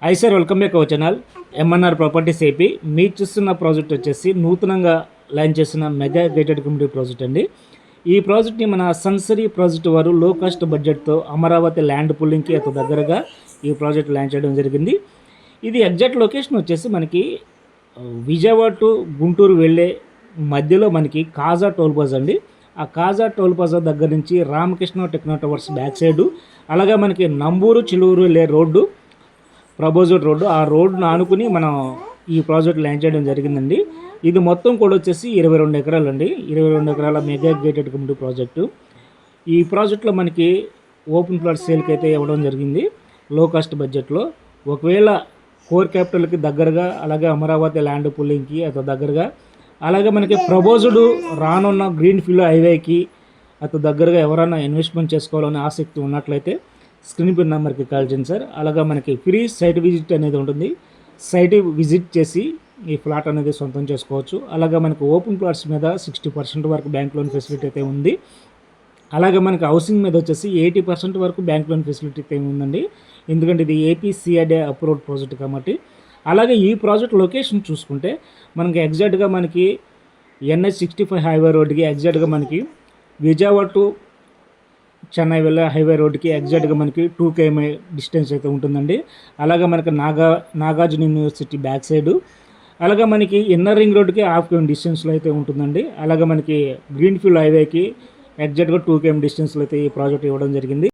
Hi sir, welcome back our channel MNR properties AP. మీరు చూస్తున్న project వచ్చేసి నూతనంగా లాంచ్ చేసిన మెగా గేటెడ్ కమ్యూనిటీ ప్రాజెక్ట్ అండి. ఈ ప్రాజెక్ట్ని మన సన్సరీ ప్రాజెక్ట్ వారు లో కాస్ట్ బడ్జెట్తో అమరావతి ల్యాండ్ పుల్లింగ్కి అతి దగ్గరగా ఈ ప్రాజెక్ట్ లాంచ్ చేయడం జరిగింది. ఇది ఎగ్జాక్ట్ లొకేషన్ వచ్చేసి మనకి విజయవాడ టు గుంటూరు వెళ్ళే మధ్యలో మనకి కాజా టోల్ ప్లాజా అండి. ఆ కాజా టోల్ ప్లాజా దగ్గర నుంచి Ramakrishna techno towers back side, అలాగే మనకి నంబూరు చిలువురు వెళ్ళే రోడ్డు, ప్రపోజ్డ్ రోడ్డు, ఆ రోడ్డును ఆనుకుని మనం ఈ ప్రాజెక్ట్ లాంచ్ చేయడం జరిగిందండి. ఇది మొత్తం కూడా వచ్చేసి 22 ఎకరాలు అండి. 22 ఎకరాల మెగా గేటెడ్ కమ్యూనిటీ ప్రాజెక్టు. ఈ ప్రాజెక్ట్లో మనకి ఓపెన్ ప్లాట్ సేల్కి అయితే ఇవ్వడం జరిగింది లో కాస్ట్ బడ్జెట్లో. ఒకవేళ కోర్ క్యాపిటల్కి దగ్గరగా, అలాగే అమరావతి ల్యాండ్ పుల్లింగ్కి అతి దగ్గరగా, అలాగే మనకి ప్రపోజ్డ్ రానున్న గ్రీన్ ఫీల్డ్ హైవేకి అతి దగ్గరగా ఎవరైనా ఇన్వెస్ట్మెంట్ చేసుకోవాలని ఆసక్తి ఉన్నట్లయితే స్క్రీన్ పై నెంబర్కి కాల్ చేయండి సార్. అలాగే మనకి ఫ్రీ సైట్ విజిట్ అనేది ఉంటుంది. సైట్ విజిట్ చేసి ఈ ఫ్లాట్ అనేది సొంతం చేసుకోవచ్చు. అలాగే మనకి ఓపెన్ ప్లాట్స్ మీద 60% వరకు బ్యాంక్ లోన్ ఫెసిలిటీ అయితే ఉంది. అలాగే మనకి హౌసింగ్ మీద వచ్చేసి 80% వరకు బ్యాంక్ లోన్ ఫెసిలిటీ అయితే ఉందండి. ఎందుకంటే ఇది ఏపీసీఐడే అప్రూవ్డ్ ప్రాజెక్ట్ కాబట్టి. అలాగే ఈ ప్రాజెక్ట్ లొకేషన్ చూసుకుంటే మనకి ఎగ్జాక్ట్గా మనకి NH65 హైవే రోడ్డుకి ఎగ్జాక్ట్గా మనకి విజయవాడ టు చెన్నై వెళ్ళే హైవే రోడ్డుకి ఎగ్జాక్ట్గా మనకి 2 km డిస్టెన్స్ అయితే ఉంటుందండి. అలాగే మనకి నాగార్జున యూనివర్సిటీ బ్యాక్ సైడు, అలాగే మనకి ఇన్నర్ రింగ్ రోడ్డుకి 1/2 km డిస్టెన్స్లో అయితే ఉంటుందండి. అలాగే మనకి గ్రీన్ ఫీల్డ్ హైవేకి ఎగ్జాక్ట్గా 2 km డిస్టెన్స్లో అయితే ఈ ప్రాజెక్ట్ ఇవ్వడం జరిగింది.